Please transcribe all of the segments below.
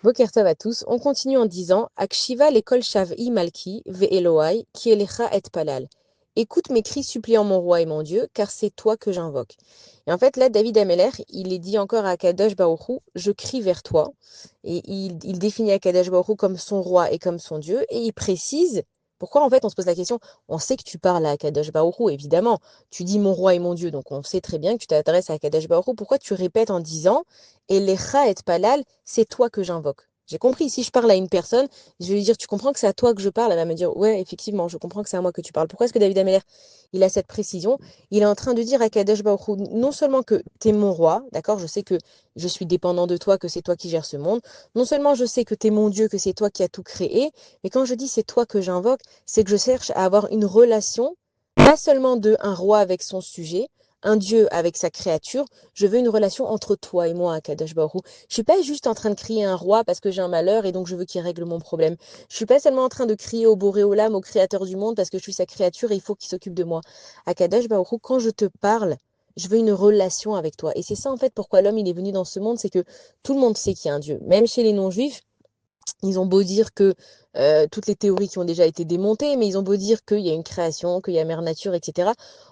Boker Tov à tous. On continue en disant Akshiva lekol shav'i malki ve'elohai ki elecha et palal. Écoute mes cris suppliant mon roi et mon Dieu, car c'est toi que j'invoque. Et en fait, là, David Ameller, il est dit encore à Kadosh Baruch Hu, je crie vers toi. Et il définit Akadosh Baruch Hu comme son roi et comme son Dieu. Et il précise, pourquoi en fait on se pose la question, on sait que tu parles à Akadosh Baruch Hu, évidemment. Tu dis mon roi et mon Dieu, donc on sait très bien que tu t'adresses à Akadosh Baruch Hu. Pourquoi tu répètes en disant Elecha et palal, c'est toi que j'invoque. J'ai compris, si je parle à une personne, je vais lui dire, tu comprends que c'est à toi que je parle? Elle va me dire, ouais, effectivement, je comprends que c'est à moi que tu parles. Pourquoi est-ce que David Ameller, il a cette précision? Il est en train de dire à Kadesh Baruch Hu, non seulement que tu es mon roi, d'accord, je sais que je suis dépendant de toi, que c'est toi qui gères ce monde. Non seulement je sais que tu es mon Dieu, que c'est toi qui as tout créé, mais quand je dis c'est toi que j'invoque, c'est que je cherche à avoir une relation, pas seulement de un roi avec son sujet, un Dieu avec sa créature, je veux une relation entre toi et moi, Kadosh Baruch Hu. Je suis pas juste en train de crier un roi parce que j'ai un malheur et donc je veux qu'il règle mon problème. Je suis pas seulement en train de crier au Boréolam, au créateur du monde, parce que je suis sa créature et il faut qu'il s'occupe de moi. À Kadosh Baruch Hu, quand je te parle, je veux une relation avec toi. Et c'est ça en fait pourquoi l'homme il est venu dans ce monde, c'est que tout le monde sait qu'il y a un Dieu. Même chez les non-juifs, ils ont beau dire que toutes les théories qui ont déjà été démontées, mais ils ont beau dire qu'il y a une création, qu'il y a mère nature, etc.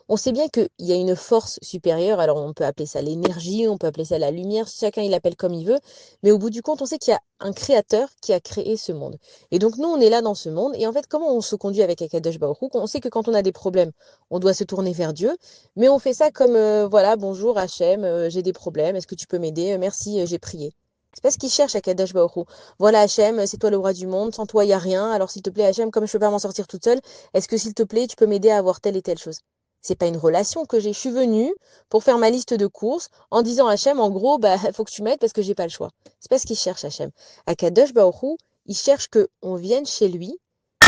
On sait bien qu'il y a une force supérieure. Alors on peut appeler ça l'énergie, on peut appeler ça la lumière, chacun il l'appelle comme il veut. Mais au bout du compte, on sait qu'il y a un créateur qui a créé ce monde. Et donc nous, on est là dans ce monde. Et en fait, comment on se conduit avec Akadosh Baruch Hu? On sait que quand on a des problèmes, on doit se tourner vers Dieu. Mais on fait ça comme, voilà, bonjour Hachem, j'ai des problèmes, est-ce que tu peux m'aider? Merci, j'ai prié. C'est pas ce qu'il cherche à Kadosh Baruch Hu. Voilà, Hachem, c'est toi le roi du monde, sans toi, il n'y a rien. Alors, s'il te plaît, Hachem, comme je peux pas m'en sortir toute seule, est-ce que, s'il te plaît, tu peux m'aider à avoir telle et telle chose? C'est pas une relation que j'ai. Je suis venue pour faire ma liste de courses en disant à Hachem, en gros, bah, faut que tu m'aides parce que j'ai pas le choix. C'est pas ce qu'il cherche, Hachem. À Kadosh Baruch Hu, il cherche que on vienne chez lui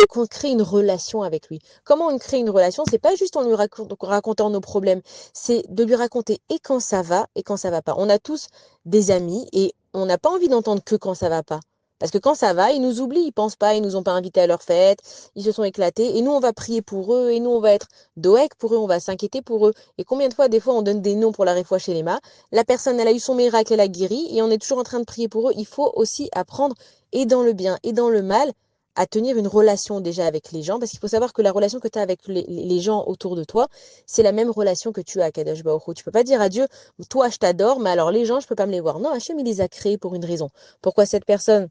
et qu'on crée une relation avec lui. Comment on crée une relation? C'est pas juste en lui racontant nos problèmes, c'est de lui raconter et quand ça va et quand ça va pas. On a tous des amis et on n'a pas envie d'entendre que quand ça va pas. Parce que quand ça va, ils nous oublient, ils pensent pas, ils nous ont pas invités à leur fête, ils se sont éclatés, et nous on va prier pour eux, et nous on va être doek pour eux, on va s'inquiéter pour eux. Et combien de fois, des fois, on donne des noms pour la réfoua chez les mâts, la personne, elle a eu son miracle, elle a guéri, et on est toujours en train de prier pour eux. Il faut aussi apprendre, et dans le bien, et dans le mal, à tenir une relation déjà avec les gens, parce qu'il faut savoir que la relation que tu as avec les gens autour de toi, c'est la même relation que tu as à Kadosh Baruch Hu. Tu peux pas dire à Dieu, toi je t'adore, mais alors les gens, je peux pas me les voir. Non, Hachem, il les a créés pour une raison. Pourquoi cette personne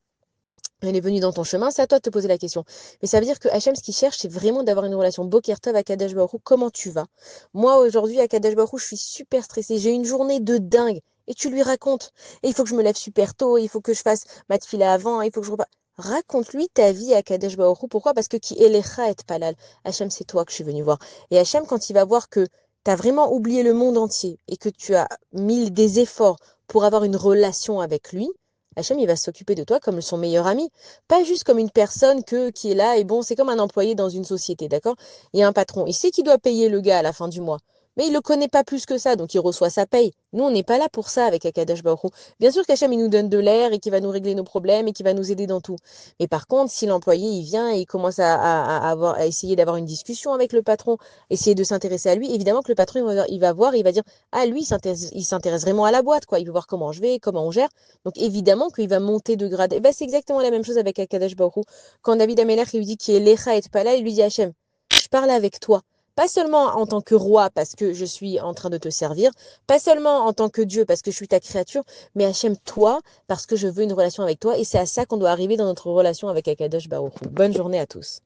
elle est venue dans ton chemin, c'est à toi de te poser la question. Mais ça veut dire que Hachem, ce qu'il cherche, c'est vraiment d'avoir une relation Boker Tov à Kadosh Baruch Hu. Comment tu vas? Moi, aujourd'hui, à Kadosh Baruch Hu, je suis super stressée. J'ai une journée de dingue. Et tu lui racontes. Et il faut que je me lève super tôt. Il faut que je fasse ma tefila avant. Il faut que je reparte. Raconte-lui ta vie à Kadosh Baruch Hu. Pourquoi? Parce que qui elecha et palal. Hachem, c'est toi que je suis venue voir. Et Hachem, quand il va voir que tu as vraiment oublié le monde entier et que tu as mis des efforts pour avoir une relation avec lui, Hachem, il va s'occuper de toi comme son meilleur ami, pas juste comme une personne qui est là et bon, c'est comme un employé dans une société, d'accord? Il y a un patron, il sait qu'il doit payer le gars à la fin du mois, mais il le connaît pas plus que ça, donc il reçoit sa paye. Nous, on n'est pas là pour ça avec Akadosh Baruch Hu. Bien sûr qu'Hachem, il nous donne de l'air et qu'il va nous régler nos problèmes et qu'il va nous aider dans tout. Mais par contre, si l'employé, il vient et il commence à essayer d'avoir une discussion avec le patron, essayer de s'intéresser à lui, évidemment que le patron, il va voir, il va dire, ah, lui, il s'intéresse vraiment à la boîte, quoi. Il veut voir comment je vais, comment on gère. Donc évidemment qu'il va monter de grade. Et ben, c'est exactement la même chose avec Akadosh Baruch Hu. Quand David Ameller lui dit qu'il est Lecha et pas là, il lui dit Hachem, je parle avec toi. Pas seulement en tant que roi parce que je suis en train de te servir, pas seulement en tant que Dieu parce que je suis ta créature, mais Hachem, toi, parce que je veux une relation avec toi. Et c'est à ça qu'on doit arriver dans notre relation avec Akadosh Baruch Hu. Bonne journée à tous.